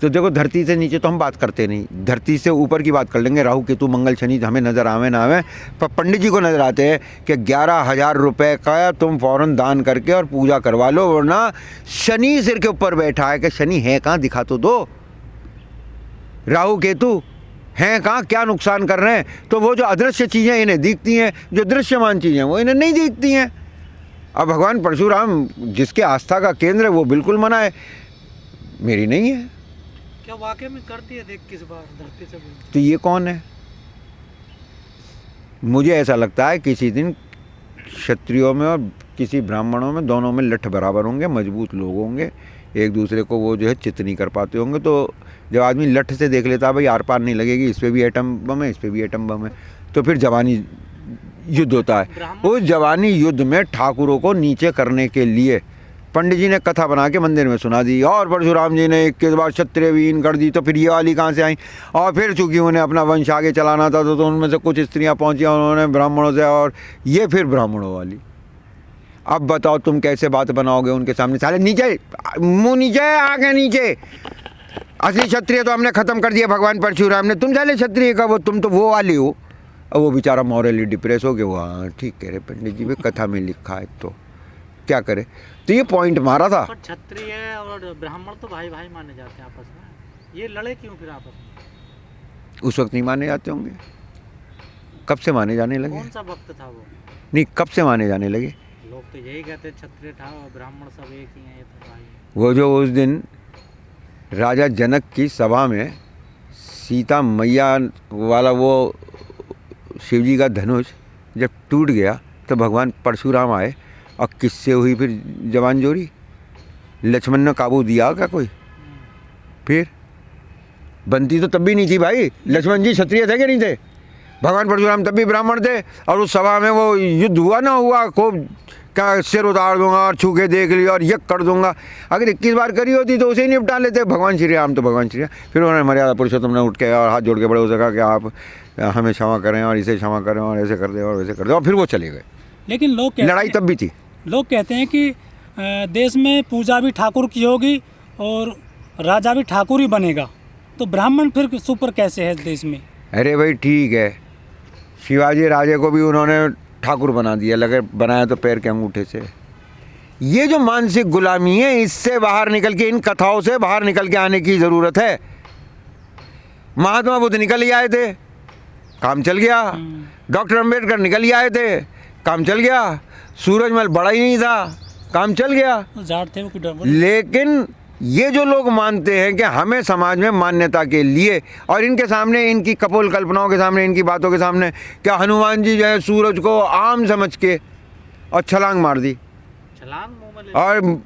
तो देखो धरती से नीचे तो हम बात करते नहीं, धरती से ऊपर की बात कर लेंगे। राहु केतु मंगल शनि हमें नज़र आवे ना आवे, पर पंडित जी को नज़र आते हैं कि 11,000 रुपये का तुम फ़ौरन दान करके और पूजा करवा लो, वरना शनि सिर के ऊपर बैठा है। कि शनि है कहाँ, दिखा तो दो। राहु केतु हैं कहाँ, क्या नुकसान कर रहे हैं? तो वो जो अदृश्य चीज़ें इन्हें दिखती हैं, जो दृश्यमान चीज़ें वो इन्हें नहीं दिखती हैं। अब भगवान परशुराम जिसके आस्था का केंद्र है वो बिल्कुल मना है, मेरी नहीं है। क्या वाकई में करती है? देख किस बार धरती से बोल। तो ये कौन है? मुझे ऐसा लगता है किसी दिन क्षत्रियों में और किसी ब्राह्मणों में, दोनों में लठ बराबर होंगे, मजबूत लोग होंगे, एक दूसरे को वो जो है चित नहीं कर पाते होंगे। तो जब आदमी लठ से देख लेता है भाई आर पार नहीं लगेगी, इस पर भी एटम बम है, इस पर भी एटम बम है, तो फिर जवानी युद्ध होता है। उस जवानी युद्ध में ठाकुरों को नीचे करने के लिए पंडित जी ने कथा बना के मंदिर में सुना दी, और परशुराम जी ने 21 बार क्षत्रिय विहीन कर दी। तो फिर ये वाली कहाँ से आई? और फिर चूंकि उन्हें अपना वंश आगे चलाना था तो उनमें से कुछ स्त्रियाँ पहुँची उन्होंने ब्राह्मणों से, और ये फिर ब्राह्मणों वाली। अब बताओ तुम कैसे बात बनाओगे उनके सामने? साले नीचे, मुँह नीचे, आगे नीचे। असली क्षत्रिय तो हमने ख़त्म कर दिया भगवान परशुराम ने, तुम साले क्षत्रिय का वो, तुम तो वो वाली हो। अब वो बेचारा मॉरली डिप्रेस हो गया। वो हाँ ठीक कह रहे पंडित जी, भी कथा में लिखा है तो क्या करे। तो ये पॉइंट मारा था। पर क्षत्रिय और ब्राह्मण तो भाई भाई माने जाते हैं आपस में, ये लड़े क्यों फिर आपस में? उस वक्त नहीं माने जाते होंगे, कब से माने जाने लगे? कौन सा वक्त था वो? नहीं, कब से माने जाने लगे? लोग तो यही कहते हैं क्षत्रिय था और ब्राह्मण सब एक ही हैं, ये तो भाई हैं। वो जो उस दिन राजा जनक की सभा में सीता मैया वाला वो शिवजी का धनुष जब टूट गया तो भगवान परशुराम आए, और किससे हुई फिर जवान जोरी? लक्ष्मण ने काबू दिया क्या कोई? फिर बनती तो तब भी नहीं थी भाई। लक्ष्मण जी क्षत्रिय थे कि नहीं थे? भगवान परशुराम तब भी ब्राह्मण थे, और उस सभा में वो युद्ध हुआ ना हुआ, खूब क्या सिर उतार दूंगा और छू के देख लिया और यक कर दूंगा। अगर 21 बार करी होती तो उसे ही निपटा लेते भगवान श्री राम। तो भगवान श्री राम फिर उन्होंने मर्यादा पुरुषोत्तम ने उठ के और हाथ जोड़ के बड़े हो सका कि आप हमें क्षमा करें और इसे क्षमा करें और ऐसे कर दें और वैसे कर दें, और फिर वो चले गए। लेकिन लोग लड़ाई तब भी थी। लोग कहते हैं कि देश में पूजा भी ठाकुर की होगी और राजा भी ठाकुर ही बनेगा, तो ब्राह्मण फिर सुपर कैसे है देश में? अरे भाई ठीक है, शिवाजी राजे को भी उन्होंने ठाकुर बना दिया, लगे बनाया तो पैर के अंगूठे से। ये जो मानसिक गुलामी है, इससे बाहर निकल के, इन कथाओं से बाहर निकल के आने की ज़रूरत है। महात्मा बुद्ध निकल ही आए थे, काम चल गया। डॉक्टर अंबेडकर निकल ही आए थे, काम चल गया। सूरजमल बड़ा ही नहीं था, काम चल गया। जाट थे वो। लेकिन ये जो लोग मानते हैं कि हमें समाज में मान्यता के लिए, और इनके सामने, इनकी कपोल कल्पनाओं के सामने, इनकी बातों के सामने, क्या हनुमान जी जो है सूरज को आम समझ के और छलांग मार दी, छलांग मुंह में और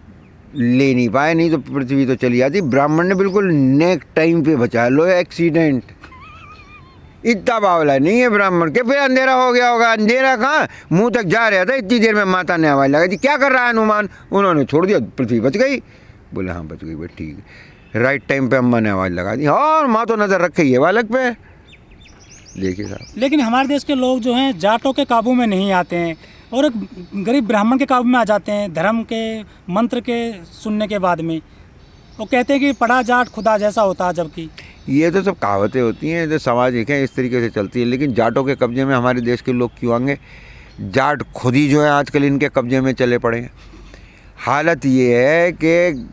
ले नहीं पाए, नहीं तो पृथ्वी तो चली जाती। ब्राह्मण ने बिल्कुल नेक टाइम पे बचाया। लो एक्सीडेंट, इतना बावला नहीं है ब्राह्मण के। फिर अंधेरा हो गया होगा, अंधेरा कहाँ, मुंह तक जा रहा था, इतनी देर में माता ने आवाज़ लगाई थी, क्या कर रहा है हनुमान? उन्होंने छोड़ दिया, पृथ्वी बच गई। बोले हाँ बच गई भाई, ठीक है। राइट टाइम पे अम्मा ने आवाज़ लगा दी, और माँ तो नज़र रखे ही है बालक पे। देखिए साहब, लेकिन हमारे देश के लोग जो हैं जाटों के काबू में नहीं आते हैं और एक गरीब ब्राह्मण के काबू में आ जाते हैं धर्म के मंत्र के सुनने के बाद में। वो कहते हैं कि पढ़ा जाट खुदा जैसा होता है, जबकि ये तो सब कहावतें होती हैं जो समाज एक है इस तरीके से चलती है। लेकिन जाटों के कब्जे में हमारे देश के लोग क्यों आएंगे? जाट खुद ही जो है आजकल इनके कब्जे में चले पड़े हैं। हालत ये है कि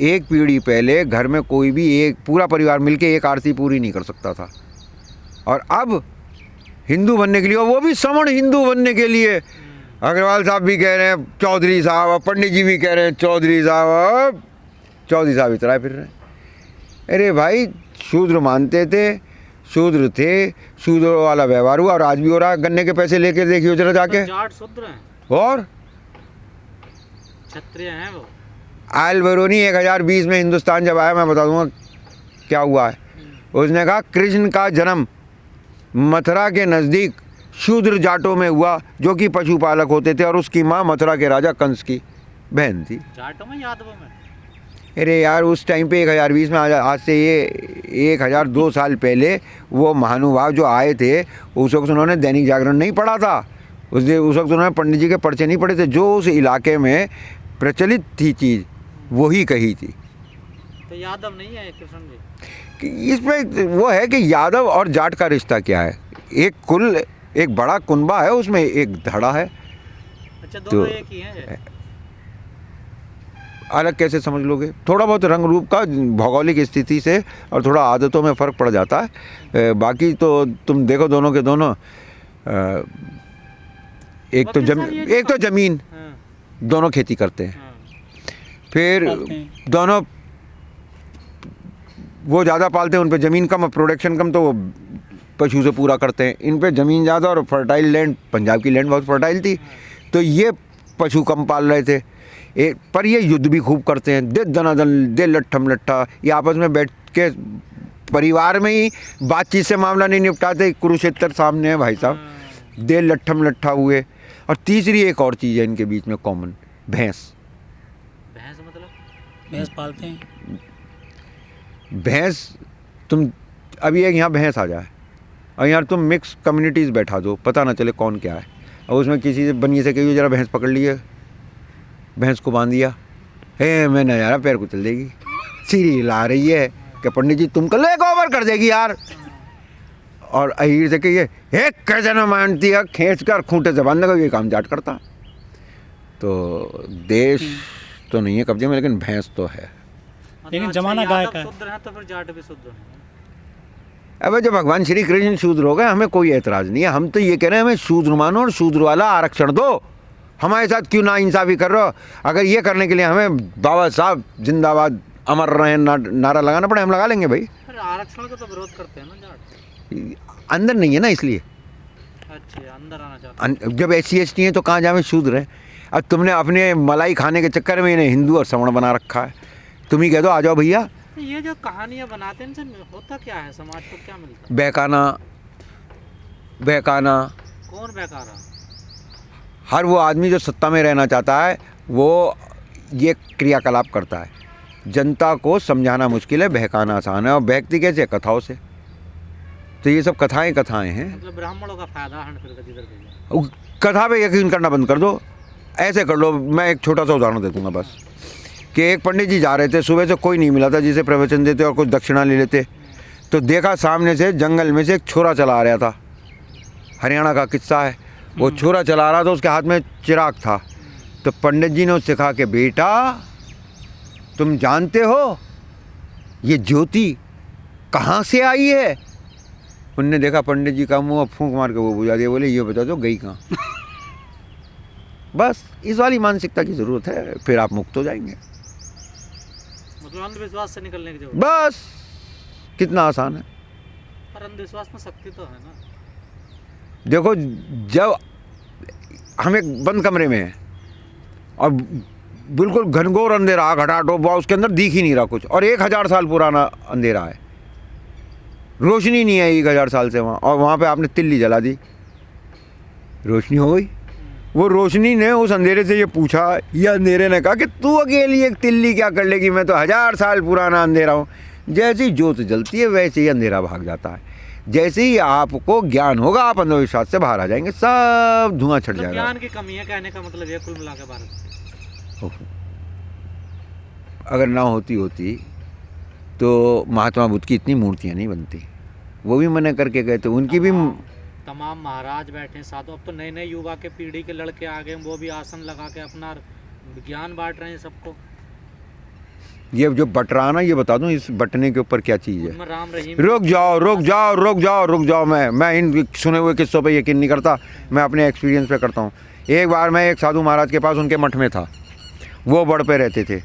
एक पीढ़ी पहले घर में कोई भी एक पूरा परिवार मिलके एक आरती पूरी नहीं कर सकता था, और अब हिंदू बनने के लिए, और वो भी सवर्ण हिंदू बनने के लिए, अग्रवाल साहब भी कह रहे हैं चौधरी साहब, और पंडित जी भी कह रहे हैं चौधरी साहब, चौधरी साहब इतराए फिर रहे हैं। अरे भाई, शूद्र मानते थे, शूद्र थे, शूद्र वाला व्यवहार हुआ, और आज भी हो रहा है। गन्ने के पैसे लेके देखिए जरा जाके। जाट शूद्र हैं और क्षत्रिय हैं वो। आयल बरूनी 1020 में हिंदुस्तान जब आया, मैं बता दूंगा क्या हुआ है। उसने कहा कृष्ण का जन्म मथुरा के नज़दीक शूद्र जाटों में हुआ, जो कि पशुपालक होते थे, और उसकी माँ मथुरा के राजा कंस की बहन थी। जाटों में, यादवों में? अरे यार, उस टाइम पे 1020 में, आज से ये 1002 साल पहले वो महानुभाव जो आए थे, उस वक्त उन्होंने दैनिक जागरण नहीं पढ़ा था। उस वक्त उन्होंने पंडित जी के पर्चे नहीं पढ़े थे। जो उस इलाके में प्रचलित थी चीज़ वही कही थी। तो यादव नहीं है कृष्ण जी? कि इसमें वो है कि यादव और जाट का रिश्ता क्या है, एक कुल, एक बड़ा कुनबा है, उसमें एक धड़ा है। अच्छा, दोनों तो एक ही हैं? अलग कैसे समझ लोगे? थोड़ा बहुत रंग रूप का, भौगोलिक स्थिति से और थोड़ा आदतों में फ़र्क पड़ जाता है। बाकी तो तुम देखो दोनों के दोनों, एक तो ज़मीन, हाँ, दोनों खेती करते हैं, हाँ, फिर पालते हैं। दोनों वो ज़्यादा पालते हैं, उन पे ज़मीन कम और प्रोडक्शन कम, तो वो पशु से पूरा करते हैं। इन पे ज़मीन ज़्यादा और फर्टाइल लैंड, पंजाब की लैंड बहुत फर्टाइल थी, तो ये पशु कम पाल रहे थे। पर ये युद्ध भी खूब करते हैं, दे दनादन, दे लट्ठम लट्ठा, ये आपस में बैठ के परिवार में ही बातचीत से मामला नहीं निपटाते। कुरुक्षेत्र सामने है भाई साहब, हाँ। दे लट्ठम लट्ठा हुए। और तीसरी एक और चीज़ है इनके बीच में कॉमन, भैंस। भैंस मतलब? भैंस पालते हैं। भैंस, तुम अभी एक यहाँ भैंस आ जाए और यार तुम मिक्स कम्युनिटीज़ बैठा दो, पता ना चले कौन क्या है, और उसमें किसी से बनिए से कहिए जरा भैंस पकड़ लिए, भैंस को बांध दिया, हे मैं न यार पैर कुचल देगी, सीरी ला रही है कि पंडित जी तुमको लेग ओवर कर देगी यार। और अहीर से कहिए हे कैसे न मानती है, खींच कर खूंटे से बांधने का ये काम जाट करता। तो देश तो नहीं है कब्जे में, लेकिन भैंस तो है। लेकिन अच्छा, जमाना गाय यादव का है। शूद्र हैं तो फिर जाट भी शूद्र हैं? अब जब भगवान श्री कृष्ण शूद्र हो गए, हमें कोई एतराज़ नहीं है। हम तो ये कह रहे हैं हमें शूद्र मानो और शूद्र वाला आरक्षण दो। हमारे साथ क्यों ना इंसाफ़ी कर रहे हो? अगर ये करने के लिए हमें बाबा साहब जिंदाबाद अमर रहे नारा लगाना पड़े, हम लगा लेंगे भाई। फिर आरक्षण का तो विरोध करते हैं ना जाट? अंदर नहीं है ना इसलिए। अच्छा, अंदर आना चाहते हैं। जब SC ST हैं तो कहाँ जावे शूद्र हैं। अब तुमने अपने मलाई खाने के चक्कर में इन्हें हिंदू और सवर्ण बना रखा है। तुम ही कह दो आ जाओ भैया। तो ये जो कहानियाँ बनाते हैं इनसे होता क्या है, समाज को क्या मिलता है? बहकाना, बहकाना। कौन बेकार है? हर वो आदमी जो सत्ता में रहना चाहता है वो ये क्रियाकलाप करता है। जनता को समझाना मुश्किल है, बहकाना आसान है। और बहकती कैसे? कथाओं से। तो ये सब कथाएं हैं। मतलब ब्राह्मणों का फायदा है फिर जिधर भी जाए। कथा पे यकीन करना बंद कर दो। ऐसे कर लो, मैं एक छोटा सा उदाहरण दे दूंगा बस, कि एक पंडित जी जा रहे थे, सुबह से कोई नहीं मिला था जिसे प्रवचन देते और कुछ दक्षिणा ले लेते। तो देखा सामने से जंगल में से एक छोरा चला आ रहा था, हरियाणा का किस्सा है। वो छोरा चला रहा था, उसके हाथ में चिराग था। तो पंडित जी ने उससे कहा कि बेटा तुम जानते हो ये ज्योति कहाँ से आई है? उनने देखा पंडित जी का मुँह, फूंक मार के वो बुझा दिया। बोले ये बता दो गई कहाँ? बस इस वाली मानसिकता की ज़रूरत है, फिर आप मुक्त हो जाएंगे। मतलब अंधविश्वास से निकलने की जरूरत बस कितना आसान है। पर अंधविश्वास में शक्ति तो है ना। देखो, जब हम एक बंद कमरे में हैं और बिल्कुल घनघोर अंधेरा, घटाटोप, उसके अंदर दिख ही नहीं रहा कुछ, और 1000 साल पुराना अंधेरा है, रोशनी नहीं है 1000 साल से वहाँ, और वहाँ पे आपने तिल्ली जला दी, रोशनी हो गई। वो रोशनी ने उस अंधेरे से ये पूछा, ये अंधेरे ने कहा कि तू अकेली एक तिल्ली क्या कर लेगी, मैं तो 1000 साल पुराना अंधेरा हूँ। जैसे ही ज्योत जलती है वैसे ही अंधेरा भाग जाता है। जैसे ही आपको ज्ञान होगा आप अंधविश्वास से बाहर आ जाएंगे, सब धुआं छट मतलब जाएगा। ज्ञान की कमी है कहने का मतलब ये कुल मिला के भारत। अगर ना होती तो महात्मा बुद्ध की इतनी मूर्तियाँ नहीं बनती। वो भी मना करके गए थे, उनकी भी तमाम महाराज बैठे साधु। अब तो नए नए युवा के पीढ़ी के लड़के आ गए, वो भी आसन लगा के अपना ज्ञान बांट रहे हैं सबको। ये जो बट रहा ना, ये बता दूं इस बटने के ऊपर क्या चीज़ है। उनमें राम रहीम। रुक जाओ। मैं इन सुने हुए किस्सों पे यकीन नहीं करता, मैं अपने एक्सपीरियंस पे करता हूँ। एक बार मैं एक साधु महाराज के पास उनके मठ में था। वो बड़ पे रहते थे,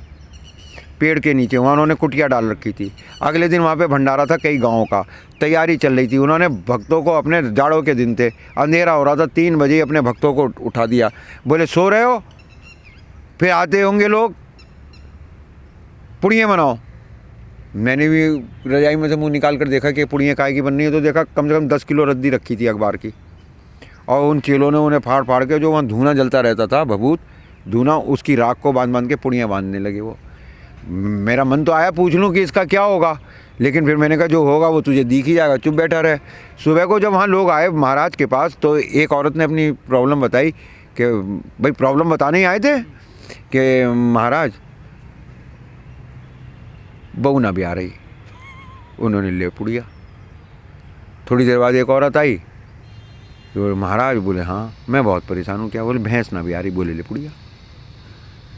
पेड़ के नीचे, वहाँ उन्होंने कुटिया डाल रखी थी। अगले दिन वहाँ पे भंडारा था कई गाँव का, तैयारी चल रही थी। उन्होंने भक्तों को, अपने जाड़ों के दिन थे, अंधेरा हो रहा था, 3 बजे अपने भक्तों को उठा दिया। बोले सो रहे हो, फिर आते होंगे लोग, पुड़ियाँ बनाओ। मैंने भी रजाई में से मुंह निकाल कर देखा कि पुड़ियाँ काहे की बन रही है, तो देखा कम से कम 10 किलो रद्दी रखी थी अखबार की, और उन चेलों ने उन्हें फाड़ फाड़ के, जो वहाँ धुआं जलता रहता था, भभूत धुआं, उसकी राख को बांध के पुड़ियाँ बांधने लगे। वो मेरा मन तो आया पूछ लूँ कि इसका क्या होगा, लेकिन फिर मैंने कहा जो होगा वो तुझे दिख ही जाएगा, चुप बैठा रहे। सुबह को जब वहाँ लोग आए महाराज के पास, तो एक औरत ने अपनी प्रॉब्लम बताई कि भाई प्रॉब्लम बताने ही आए थे कि महाराज बहू ना भी आ रही, उन्होंने ले पुड़िया। थोड़ी देर बाद एक औरत आई, तो महाराज बोले हाँ मैं बहुत परेशान हूँ। क्या? बोले भैंस ना भी आ रही। बोले ले पुड़िया।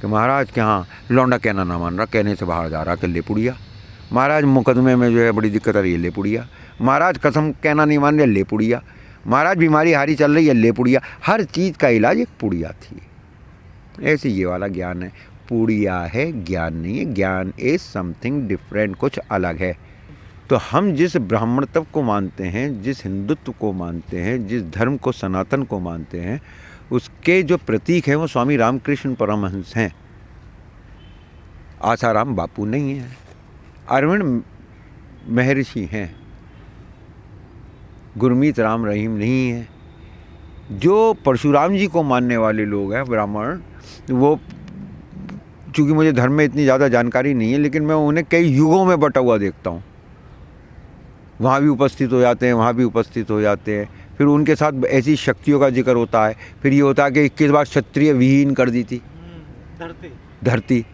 कि महाराज के हाँ लौंडा कहना ना मान रहा, कहने से बाहर जा रहा कि ले पुड़िया। महाराज मुकदमे में जो है बड़ी दिक्कत आ रही है, ले पुड़िया। महाराज कसम कहना नहीं मान रहे, ले पुड़िया। महाराज बीमारी हारी चल रही है, ले पुड़िया। हर चीज़ का इलाज एक पुड़िया थी। ऐसे ये वाला ज्ञान है, पुड़िया है, ज्ञान नहीं है। ज्ञान इज समथिंग डिफरेंट, कुछ अलग है। तो हम जिस ब्राह्मणत्व को मानते हैं, जिस हिंदुत्व को मानते हैं, जिस धर्म को सनातन को मानते हैं, उसके जो प्रतीक हैं वो स्वामी रामकृष्ण परमहंस हैं, आसाराम बापू नहीं हैं, अरविंद महर्षि हैं, गुरमीत राम रहीम नहीं है। जो परशुराम जी को मानने वाले लोग हैं ब्राह्मण, वो चूँकि मुझे धर्म में इतनी ज़्यादा जानकारी नहीं है, लेकिन मैं उन्हें कई युगों में बटा हुआ देखता हूँ। वहाँ भी उपस्थित हो जाते हैं, वहाँ भी उपस्थित हो जाते हैं। फिर उनके साथ ऐसी शक्तियों का जिक्र होता है। फिर ये होता है कि 21 बार क्षत्रिय विहीन कर दी थी धरती। धरती।